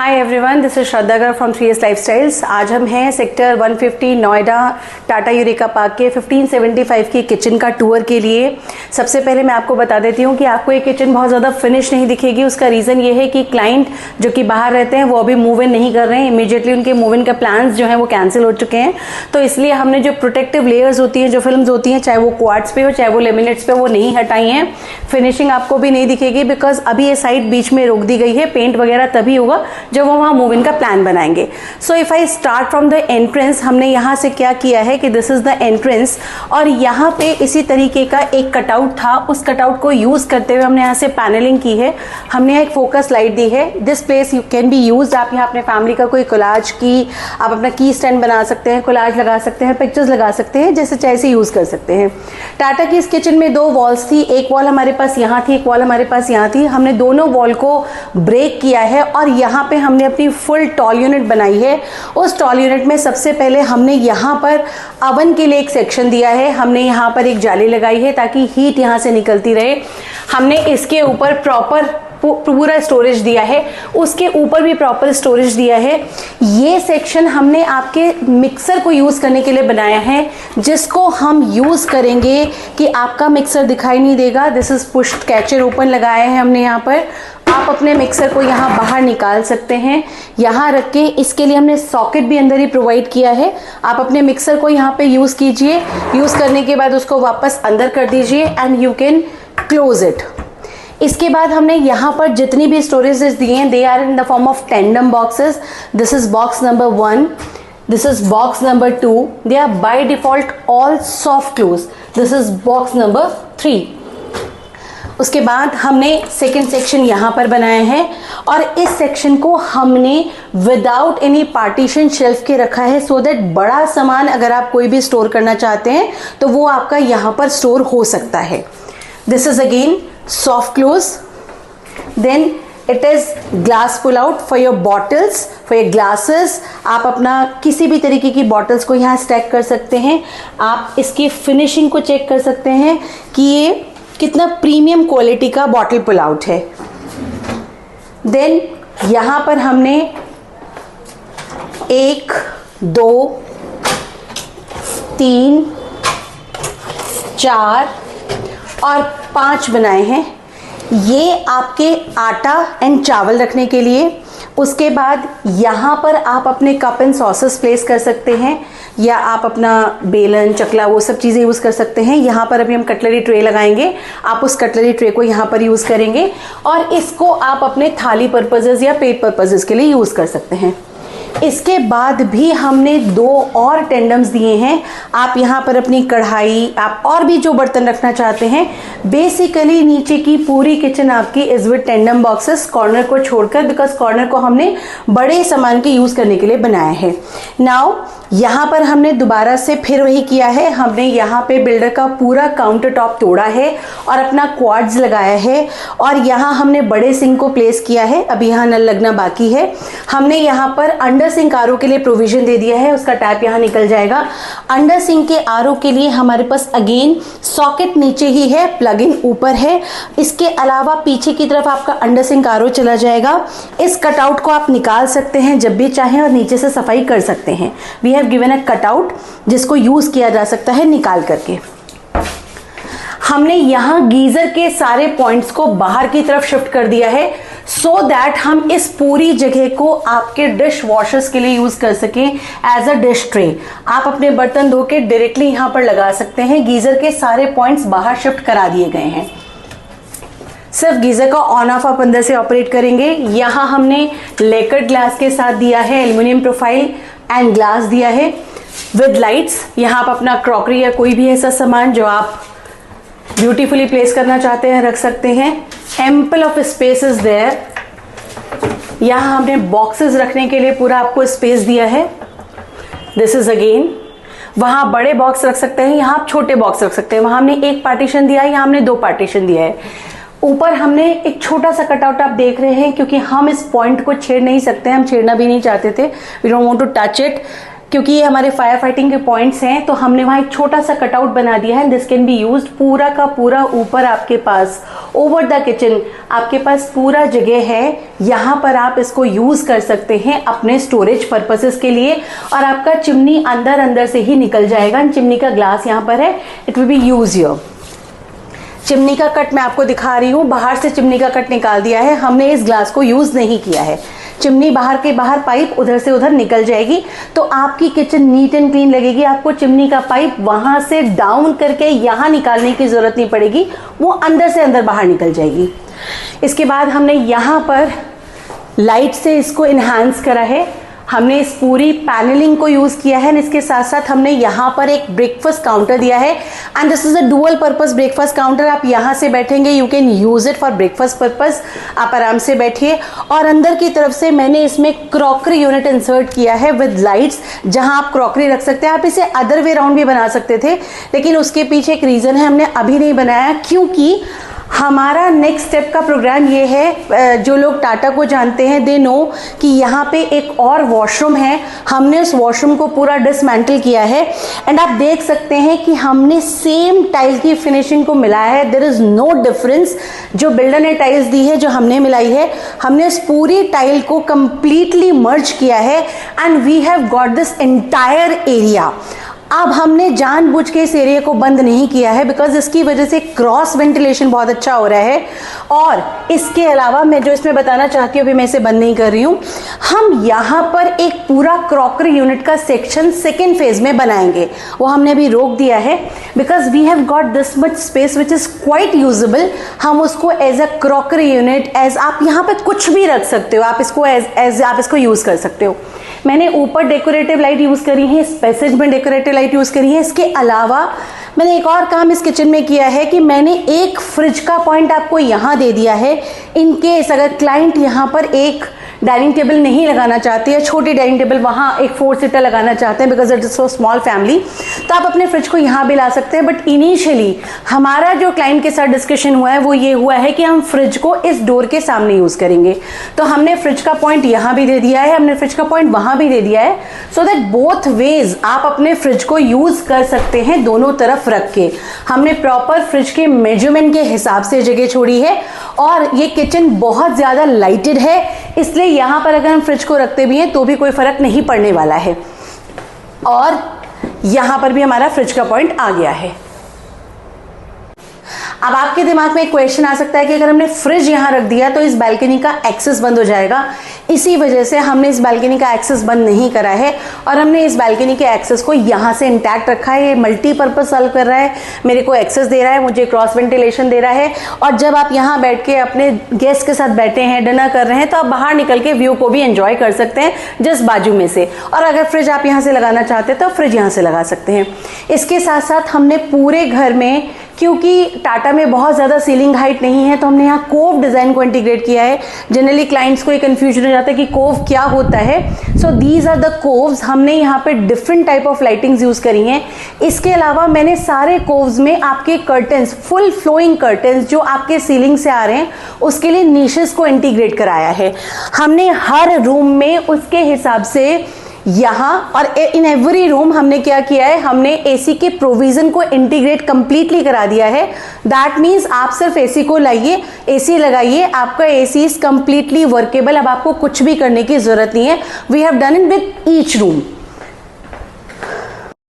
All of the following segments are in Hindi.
Hi everyone, this is Shraddha Garg from 3S lifestyles. आज हम हैं sector 150 Noida Tata eureka park के 1575 की किचन का टूर के लिए। सबसे पहले मैं आपको बता देती हूँ कि आपको ये किचन बहुत ज़्यादा फिनिश नहीं दिखेगी। उसका रीज़न ये है कि क्लाइंट जो कि बाहर रहते हैं वो अभी मूव इन नहीं कर रहे हैं। इमीडिएटली उनके मूव इन का प्लान्स जो हैं वो कैंसिल हो चुके हैं, तो इसलिए हमने जो प्रोटेक्टिव लेयर्स होती हैं, जो फिल्म्स होती हैं, चाहे वो क्वार्ट्स पे हो चाहे वो लेमिनेट्स पे, वो नहीं हटाई हैं। फिनिशिंग आपको भी नहीं दिखेगी बिकॉज अभी ये साइड बीच में रोक दी गई है। पेंट वगैरह तभी होगा जब वो वहाँ मूव इन का प्लान बनाएंगे। So if I start from the entrance, हमने यहाँ से क्या किया है कि दिस इज द एंट्रेंस, और यहाँ पे इसी तरीके का एक कटआउट था। उस कटआउट को यूज करते हुए हमने यहाँ से पैनलिंग की है। हमने एक फोकस लाइट दी है। This place you can be use. आप यहाँ अपने फैमिली का कोई कोलाज की, आप अपना की स्टैंड बना सकते हैं, कोलाज लगा सकते हैं, पिक्चर्स लगा सकते हैं, जैसे चाहे से यूज कर सकते हैं। टाटा की इस किचन में दो वॉल्स थी। एक वॉल हमारे पास यहाँ थी, एक वॉल हमारे पास यहाँ थी। हमने दोनों वॉल को ब्रेक किया है और यहाँ पे हमने अपनी फुल टॉल यूनिट बनाई है। उस टॉल यूनिट में सबसे पहले हमने यहाँ पर अवन के लिए एक सेक्शन दिया है। हमने यहाँ पर एक जाली लगाई है ताकि हीट यहाँ से निकलती रहे। हमने इसके ऊपर प्रॉपर पूरा स्टोरेज दिया है, उसके ऊपर भी प्रॉपर स्टोरेज दिया है। ये सेक्शन हमने आपके मिक्सर को यूज करने के लिए बनाया है, जिसको हम यूज करेंगे कि आपका मिक्सर दिखाई नहीं देगा। This is push catcher open लगाया है हमने यहाँ पर। आप अपने मिक्सर को यहाँ बाहर निकाल सकते हैं, यहाँ रख के। इसके लिए हमने सॉकेट भी अंदर ही प्रोवाइड किया है। आप अपने मिक्सर को यहाँ पे यूज कीजिए। यूज करने के बाद उसको वापस अंदर कर दीजिए and you can close it. इसके बाद हमने यहाँ पर जितनी भी स्टोरेजेस दिए हैं, they are in the form of tandem boxes. This is box number 1, this is box number 2। They are by default all soft close. This is box number 3। उसके बाद हमने सेकेंड सेक्शन यहाँ पर बनाया है और इस सेक्शन को हमने विदाउट एनी पार्टीशन शेल्फ के रखा है, सो दैट बड़ा सामान अगर आप कोई भी स्टोर करना चाहते हैं तो वो आपका यहाँ पर स्टोर हो सकता है। This is again soft close. Then it is glass pull out for your bottles, for your glasses. आप अपना किसी भी तरीके की बॉटल्स को यहाँ स्टैक कर सकते हैं। आप इसकी फिनिशिंग को चेक कर सकते हैं कि ये कितना प्रीमियम क्वालिटी का बॉटल पुल आउट है। देन यहाँ पर हमने 1, 2, 3, 4 और 5 बनाए हैं। ये आपके आटा एंड चावल रखने के लिए। उसके बाद यहाँ पर आप अपने कप एंड सॉसेस प्लेस कर सकते हैं, या आप अपना बेलन, चकला, वो सब चीज़ें यूज़ कर सकते हैं। यहाँ पर अभी हम कटलरी ट्रे लगाएंगे, आप उस कटलरी ट्रे को यहाँ पर यूज़ करेंगे और इसको आप अपने थाली पर्पजेज़ या प्लेट पर्पजेज़ के लिए यूज़ कर सकते हैं। इसके बाद भी हमने 2 और टेंडम्स दिए हैं। आप यहाँ पर अपनी कढ़ाई, आप और भी जो बर्तन रखना चाहते हैं, बेसिकली नीचे की पूरी किचन आपकी is with tandem boxes, corner को छोड़कर, बिकॉज कॉर्नर को हमने बड़े सामान के यूज करने के लिए बनाया है। नाउ यहाँ पर हमने दोबारा से फिर वही किया है। हमने यहाँ पे बिल्डर का पूरा काउंटर टॉप तोड़ा है और अपना क्वार्ट्ज लगाया है और यहाँ हमने बड़े सिंक को प्लेस किया है। अभी यहाँ नल लगना बाकी है। हमने यहाँ पर अंडर सिंक आरओ के लिए प्रोविजन दे दिया है, उसका टैप यहाँ निकल जाएगा। अंडर सिंक के आरओ के लिए हमारे पास अगेन सॉकेट नीचे ही है, प्लग इन ऊपर है। इसके अलावा पीछे की तरफ आपका अंडर सिंक आरओ चला जाएगा। इस कटआउट को आप निकाल सकते हैं जब भी चाहें और नीचे से सफाई कर सकते हैं। We have given a cutout जिसको यूज किया जा सकता है निकाल करके। हमने यहाँ गीजर के सारे पॉइंट्स को बाहर की तरफ शिफ्ट कर दिया है, सो दैट हम इस पूरी जगह को आपके डिश वॉशर्स के लिए यूज कर सकें एज अ डिश ट्रे। आप अपने बर्तन धो के डायरेक्टली यहाँ पर लगा सकते हैं। गीजर के सारे पॉइंट्स बाहर शिफ्ट करा दिए गए हैं। सिर्फ गीजर का ऑन ऑफ आप अंदर से ऑपरेट करेंगे। यहाँ हमने लेकर ग्लास के साथ दिया है, एल्यूमिनियम प्रोफाइल एंड ग्लास दिया है विद लाइट्स। यहाँ आप अपना क्रॉकरी या कोई भी ऐसा सामान जो आप ब्यूटीफुली प्लेस करना चाहते हैं रख सकते हैं। Ample of space is there. यहाँ हमने बॉक्सेस रखने के लिए पूरा आपको स्पेस दिया है। दिस इज अगेन, वहाँ बड़े बॉक्स रख सकते हैं, यहाँ आप छोटे बॉक्स रख सकते हैं। वहाँ हमने 1 पार्टीशन दिया है, यहाँ हमने 2 पार्टीशन दिया है। ऊपर हमने एक छोटा सा कटआउट आप देख रहे हैं, क्योंकि हम इस पॉइंट को छेड़ नहीं सकते, हम छेड़ना भी नहीं चाहते थे। We don't want to touch it. क्योंकि ये हमारे फायर फाइटिंग के पॉइंट्स हैं, तो हमने वहाँ एक छोटा सा कटआउट बना दिया है। दिस कैन बी यूज्ड पूरा का पूरा ऊपर आपके पास ओवर द किचन आपके पास पूरा जगह है, यहाँ पर आप इसको यूज कर सकते हैं अपने स्टोरेज पर्पसेस के लिए। और आपका चिमनी अंदर अंदर से ही निकल जाएगा। चिमनी का ग्लास यहाँ पर है, it will be use here. Chimney का कट मैं आपको दिखा रही हूँ, बाहर से चिमनी का कट निकाल दिया है हमने, इस ग्लास को यूज नहीं किया है। चिमनी बाहर के बाहर, पाइप उधर से उधर निकल जाएगी, तो आपकी किचन नीट एंड क्लीन लगेगी। आपको चिमनी का पाइप वहां से डाउन करके यहाँ निकालने की जरूरत नहीं पड़ेगी, वो अंदर से अंदर बाहर निकल जाएगी। इसके बाद हमने यहाँ पर लाइट से इसको इन्हांस करा है, हमने इस पूरी पैनलिंग को यूज किया है। इसके साथ साथ हमने यहाँ पर एक ब्रेकफास्ट काउंटर दिया है, and this is a dual purpose breakfast counter. आप यहाँ से बैठेंगे, you can use it for breakfast purpose. आप आराम से बैठिए। और अंदर की तरफ से मैंने इसमें क्रॉकरी यूनिट इंसर्ट किया है विद लाइट्स, जहां आप क्रॉकरी रख सकते हैं। आप इसे अदर वे राउंड भी बना सकते थे, लेकिन उसके पीछे एक रीजन है, हमने अभी नहीं बनाया, क्योंकि हमारा नेक्स्ट स्टेप का प्रोग्राम ये है, जो लोग टाटा को जानते हैं दे नो कि यहाँ पे एक और वॉशरूम है। हमने उस वॉशरूम को पूरा डिसमेंटल किया है, एंड आप देख सकते हैं कि हमने सेम टाइल की फिनिशिंग को मिलाया है। There is no difference. जो बिल्डर ने टाइल्स दी है, जो हमने मिलाई है, हमने इस पूरी टाइल को कंप्लीटली मर्ज किया है, and we have got this entire area. अब हमने जानबूझ के इस एरिया को बंद नहीं किया है, बिकॉज इसकी वजह से क्रॉस वेंटिलेशन बहुत अच्छा हो रहा है। और इसके अलावा मैं जो इसमें बताना चाहती हूँ, अभी मैं इसे बंद नहीं कर रही हूँ, हम यहाँ पर एक पूरा क्रॉकरी यूनिट का सेक्शन सेकेंड फेज में बनाएंगे। वो हमने अभी रोक दिया है, because we have got this much space which is quite usable. हम उसको as a crockery unit, as आप यहाँ पे कुछ भी रख सकते हो, आप इसको एज आप इसको यूज कर सकते हो। मैंने ऊपर डेकोरेटिव लाइट यूज करी है, इस पैसेज में डेकोरेटिव लाइट यूज करी है। इसके अलावा मैंने एक और काम इस किचन में किया है कि मैंने एक फ्रिज का पॉइंट आपको यहाँ दे दिया है, इन केस अगर क्लाइंट यहाँ पर एक डाइनिंग टेबल नहीं लगाना चाहते, या छोटी डाइनिंग टेबल वहाँ एक 4 सीटर लगाना चाहते हैं, because it is so small family, तो आप अपने फ्रिज को यहाँ भी ला सकते हैं। बट इनिशियली हमारा जो क्लाइंट के साथ डिस्कशन हुआ है वो ये हुआ है कि हम फ्रिज को इस डोर के सामने यूज करेंगे, तो हमने फ्रिज का पॉइंट यहाँ भी दे दिया है, हमने फ्रिज का पॉइंट वहाँ भी दे दिया है, सो दैट बोथ वेज आप अपने फ्रिज को यूज कर सकते हैं दोनों तरफ रख के। हमने प्रॉपर फ्रिज के मेजरमेंट के हिसाब से जगह छोड़ी है, और ये किचन बहुत ज्यादा लाइटेड है, इसलिए यहां पर अगर हम फ्रिज को रखते भी हैं तो भी कोई फर्क नहीं पड़ने वाला है। और यहां पर भी हमारा फ्रिज का पॉइंट आ गया है। अब आपके दिमाग में एक क्वेश्चन आ सकता है कि अगर हमने फ्रिज यहां रख दिया तो इस बालकनी का एक्सेस बंद हो जाएगा। इसी वजह से हमने इस बालकनी का एक्सेस बंद नहीं करा है, और हमने इस बालकनी के एक्सेस को यहां से इंटैक्ट रखा है। ये मल्टीपर्पज सॉल्व कर रहा है, मेरे को एक्सेस दे रहा है, मुझे क्रॉस वेंटिलेशन दे रहा है। और जब आप यहां बैठ के अपने गेस्ट के साथ बैठे हैं, डिनर कर रहे हैं, तो आप बाहर निकल के व्यू को भी एंजॉय कर सकते हैं जस्ट बाजू में से। और अगर फ्रिज आप यहां से लगाना चाहते हैं तो फ्रिज यहां से लगा सकते हैं। इसके साथ साथ हमने पूरे घर में, क्योंकि टाटा में बहुत ज़्यादा सीलिंग हाइट नहीं है, तो हमने यहाँ कोव डिज़ाइन को इंटीग्रेट किया है। जनरली क्लाइंट्स को एक कन्फ्यूजन हो जाता है कि कोव क्या होता है। So these are the coves. हमने यहाँ पे different type of lightings use करी हैं। इसके अलावा मैंने सारे कोव्स में आपके कर्टन्स, फुल फ्लोइंग कर्टन्स जो आपके सीलिंग से आ रहे हैं, उसके लिए नीशेस को इंटीग्रेट कराया है। हमने हर रूम में उसके हिसाब से यहाँ और इन एवरी रूम हमने क्या किया है, हमने एसी के प्रोविजन को इंटीग्रेट कंप्लीटली करा दिया है। दैट मीन्स आप सिर्फ एसी को लाइए, एसी लगाइए, आपका एसी इज कंप्लीटली वर्केबल। अब आपको कुछ भी करने की जरूरत नहीं है। We have done it with each room.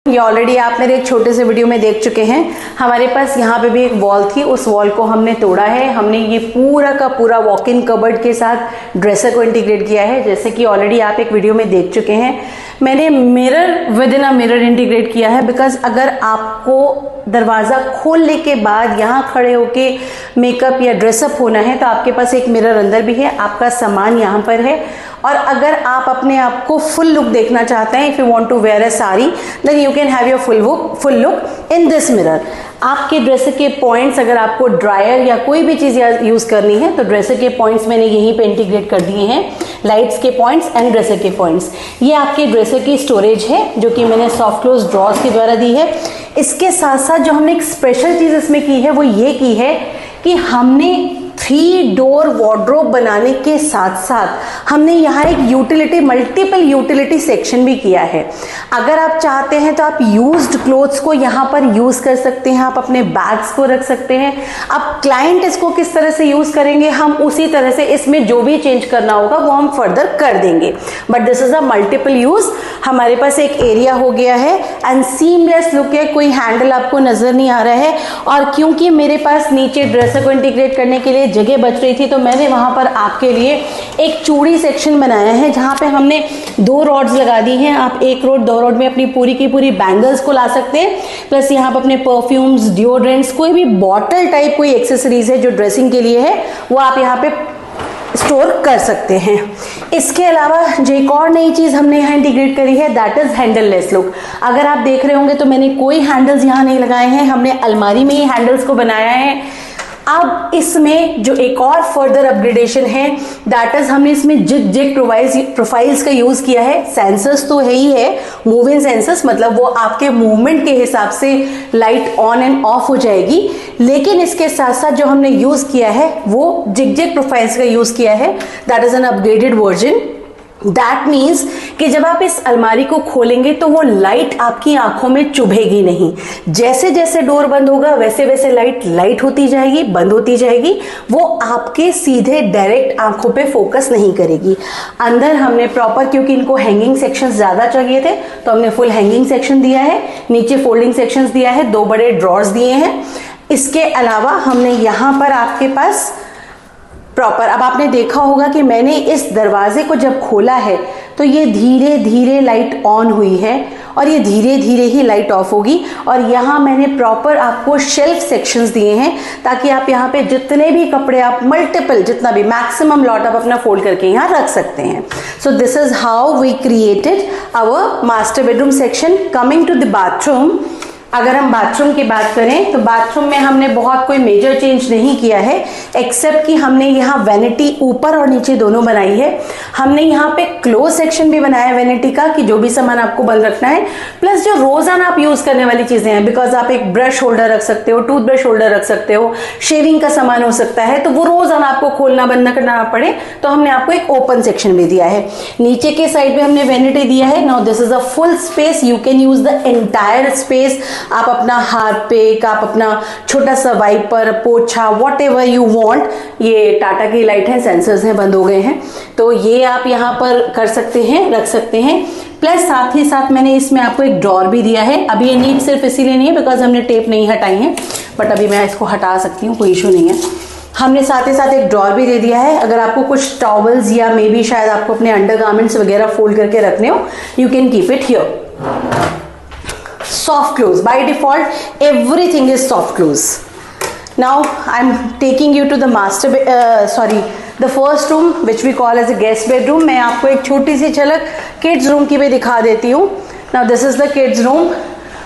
ये ऑलरेडी आप मेरे एक छोटे से वीडियो में देख चुके हैं। हमारे पास यहाँ पे भी एक वॉल थी, उस वॉल को हमने तोड़ा है। हमने ये पूरा का पूरा वॉक इन कबर्ड के साथ ड्रेसर को इंटीग्रेट किया है, जैसे कि ऑलरेडी आप एक वीडियो में देख चुके हैं। मैंने mirror with in a mirror integrate किया है, बिकॉज अगर आपको दरवाजा खोलने के बाद यहाँ खड़े होके मेकअप या ड्रेसअप होना है, तो आपके पास एक मिरर अंदर भी है, आपका सामान यहाँ पर है। और अगर आप अपने आप को फुल लुक देखना चाहते हैं, if you want to wear a sari, then you can have your full look in this mirror. आपके ड्रेसर के पॉइंट्स, अगर आपको ड्रायर या कोई भी चीज़ यूज़ करनी है, तो ड्रेसर के पॉइंट्स मैंने यहीं पे इंटीग्रेट कर दिए हैं, लाइट्स के पॉइंट्स एंड ड्रेसर के पॉइंट्स। ये आपके ड्रेसर की स्टोरेज है, जो कि मैंने सॉफ्ट क्लोज ड्रॉर्स के द्वारा दी है। इसके साथ साथ जो हमने एक स्पेशल चीज़ इसमें की है, वो ये की है कि हमने 3 डोर वार्डरोब बनाने के साथ साथ हमने यहाँ एक यूटिलिटी, मल्टीपल यूटिलिटी सेक्शन भी किया है। अगर आप चाहते हैं तो आप यूज्ड क्लोथ्स को यहाँ पर यूज कर सकते हैं, आप अपने बैग्स को रख सकते हैं। अब क्लाइंट इसको किस तरह से यूज करेंगे, हम उसी तरह से इसमें जो भी चेंज करना होगा वो हम फर्दर कर देंगे। But this is a multiple use. हमारे पास एक एरिया हो गया है एंड सीमलेस लुक है, कोई हैंडल आपको नजर नहीं आ रहा है। और क्योंकि मेरे पास नीचे ड्रेसर को इंटीग्रेट करने के लिए जगह बच रही थी तो मैंने वहां पर आपके लिए एक चूड़ी सेक्शन बनाया है जहां पे हमने 2 रॉड्स लगा दी हैं। आप 1 रॉड 2 रॉड में अपनी पूरी की पूरी बैंगल्स को ला सकते हैं, प्लस यहाँ पर अपने परफ्यूम्स, डिओड्रेंट्स, कोई भी बॉटल टाइप कोई एक्सेसरीज है जो ड्रेसिंग के लिए है वो आप यहाँ पे स्टोर कर सकते हैं। इसके अलावा जो एक और नई चीज हमने यहाँ इंटीग्रेट करी है दैट इज हैंडललेस लुक। अगर आप देख रहे होंगे तो मैंने कोई हैंडल्स यहाँ नहीं लगाए हैं, हमने अलमारी में ही हैंडल्स को बनाया है। अब इसमें जो एक और फर्दर अपग्रेडेशन है दैट इज हमने इसमें जिग प्रोफाइल्स का यूज किया है। सेंसर्स तो है ही है, मूव इन सेंसर्स, मतलब वो आपके मूवमेंट के हिसाब से लाइट ऑन एंड ऑफ हो जाएगी। लेकिन इसके साथ साथ जो हमने यूज किया है वो जिग प्रोफाइल्स का यूज किया है, that is an upgraded version. That means कि जब आप इस अलमारी को खोलेंगे तो वो लाइट आपकी आंखों में चुभेगी नहीं। जैसे जैसे डोर बंद होगा वैसे वैसे लाइट होती जाएगी, बंद होती जाएगी, वो आपके सीधे डायरेक्ट आंखों पे फोकस नहीं करेगी। अंदर हमने प्रॉपर, क्योंकि इनको हैंगिंग सेक्शंस ज्यादा चाहिए थे तो हमने फुल हैंगिंग सेक्शन दिया है, नीचे फोल्डिंग सेक्शंस दिया है, 2 बड़े ड्रॉर्स दिए हैं। इसके अलावा हमने यहाँ पर आपके पास प्रॉपर, अब आपने देखा होगा कि मैंने इस दरवाजे को जब खोला है तो ये धीरे धीरे लाइट ऑन हुई है और ये धीरे धीरे ही लाइट ऑफ होगी। और यहाँ मैंने प्रॉपर आपको शेल्फ सेक्शंस दिए हैं ताकि आप यहाँ पे जितने भी कपड़े आप मल्टीपल, जितना भी मैक्सिमम लॉट आप अपना फोल्ड करके यहाँ रख सकते हैं। So this is how we created our master bedroom section. Coming to the bathroom, अगर हम बाथरूम की बात करें तो बाथरूम में हमने बहुत कोई मेजर चेंज नहीं किया है, एक्सेप्ट कि हमने यहाँ वैनिटी ऊपर और नीचे दोनों बनाई है। हमने यहाँ पे क्लोज सेक्शन भी बनाया है वैनिटी का, कि जो भी सामान आपको बंद रखना है, प्लस जो रोजाना आप यूज करने वाली चीजें हैं, बिकॉज आप एक ब्रश होल्डर रख सकते हो, टूथब्रश होल्डर रख सकते हो, शेविंग का सामान हो सकता है, तो वो रोजाना आपको खोलना बंद न करना पड़े, तो हमने आपको एक ओपन सेक्शन भी दिया है। नीचे के साइड में हमने वैनिटी दिया है। Now this is a full space, you can use the entire space. आप अपना हार्पिक, आप अपना छोटा सा वाइपर, पोछा, वॉट एवर यू वॉन्ट। ये टाटा की लाइट है, सेंसर्स हैं, बंद हो गए हैं, तो ये आप यहाँ पर कर सकते हैं, रख सकते हैं। प्लस साथ ही साथ मैंने इसमें आपको एक ड्रॉर भी दिया है। अभी ये नीट सिर्फ इसीलिए नहीं है बिकॉज हमने टेप नहीं हटाई है, बट अभी मैं इसको हटा सकती हूँ, कोई इशू नहीं है। हमने साथ ही साथ एक ड्रॉर भी दे दिया है, अगर आपको कुछ टॉवल्स या मे बी शायद आपको अपने अंडरगारमेंट्स वगैरह फोल्ड करके रखने हो, you can keep it here. Soft close, by default everything is soft close. Now I'm taking you to the the first room which we call as a guest bedroom. मैं आपको एक छोटी सी झलक kids room की भी दिखा देती हूँ। Now this is the kids room.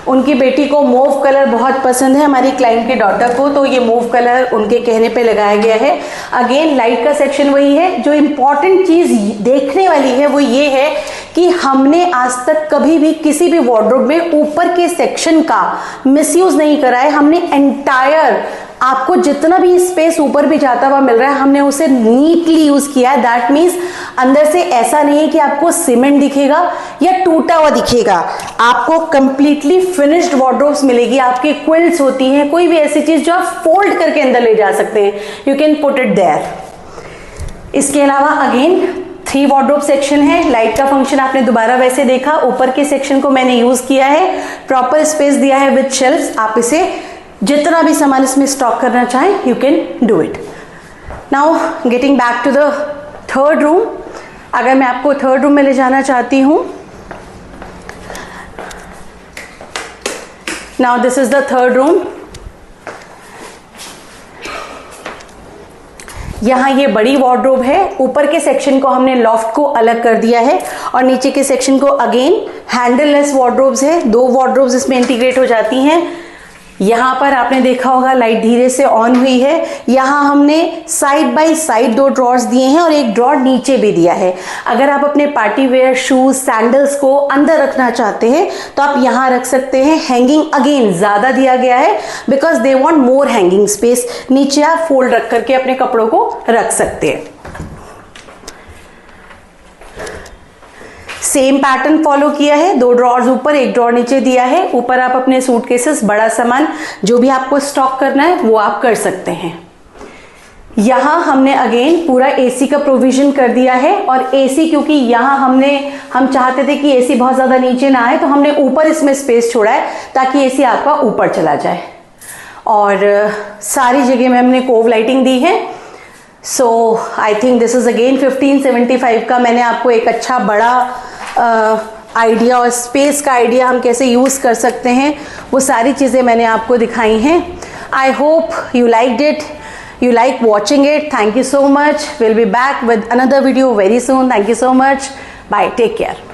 उनकी बेटी को मूव कलर बहुत पसंद है, हमारी क्लाइंट की डॉटर को, तो ये मूव कलर उनके कहने पे लगाया गया है। अगेन लाइट का सेक्शन वही है। जो इम्पॉर्टेंट चीज देखने वाली है वो ये है कि हमने आज तक कभी भी किसी भी वार्डरोब में ऊपर के सेक्शन का मिसयूज नहीं करा है। हमने एंटायर, आपको जितना भी स्पेस ऊपर भी जाता हुआ मिल रहा है, हमने उसे नीटली यूज किया है। दैट मीन्स अंदर से ऐसा नहीं है कि आपको सीमेंट दिखेगा या टूटा हुआ दिखेगा, आपको कंप्लीटली फिनिश्ड वार्डरोब्स मिलेगी। आपकी क्विल्ट्स होती हैं, कोई भी ऐसी चीज जो आप फोल्ड करके अंदर ले जा सकते हैं, you can put it there. इसके अलावा अगेन 3 वार्डरोब सेक्शन है। लाइट का फंक्शन आपने दोबारा वैसे देखा, ऊपर के सेक्शन को मैंने यूज किया है, प्रॉपर स्पेस दिया है विद शेल्फ्स। आप इसे जितना भी सामान इसमें स्टॉक करना चाहें, you can do it. Now getting back to the third room, अगर मैं आपको थर्ड रूम में ले जाना चाहती हूं, now this is the third room. यहाँ ये बड़ी वार्डरोब है, ऊपर के सेक्शन को हमने लॉफ्ट को अलग कर दिया है और नीचे के सेक्शन को अगेन हैंडललेस वार्डरोब्स है। 2 वार्डरोब्स इसमें इंटीग्रेट हो जाती हैं। यहाँ पर आपने देखा होगा लाइट धीरे से ऑन हुई है। यहाँ हमने साइड बाय साइड 2 ड्रॉर्स दिए हैं और एक ड्रॉर नीचे भी दिया है। अगर आप अपने पार्टी वेयर शूज सैंडल्स को अंदर रखना चाहते हैं तो आप यहाँ रख सकते हैं। हैंगिंग अगेन ज़्यादा दिया गया है because they want more hanging space. नीचे आप फोल्ड रख करके अपने कपड़ों को रख सकते हैं। सेम पैटर्न फॉलो किया है, 2 ड्रॉर्स ऊपर 1 ड्रॉर नीचे दिया है। ऊपर आप अपने सूटकेसेस बड़ा सामान जो भी आपको स्टॉक करना है वो आप कर सकते हैं। यहाँ हमने अगेन पूरा एसी का प्रोविजन कर दिया है और एसी क्योंकि यहाँ हम चाहते थे कि एसी बहुत ज़्यादा नीचे ना आए तो हमने ऊपर इसमें स्पेस छोड़ा है ताकि एसी आपका ऊपर चला जाए। और सारी जगह में हमने कोव लाइटिंग दी है। So I think this is again 1575 का मैंने आपको एक अच्छा बड़ा आइडिया और स्पेस का आइडिया हम कैसे यूज़ कर सकते हैं वो सारी चीज़ें मैंने आपको दिखाई हैं। I hope you liked it, you like watching it. Thank you so much. We'll be back with another video very soon. Thank you so much. Bye. Take care.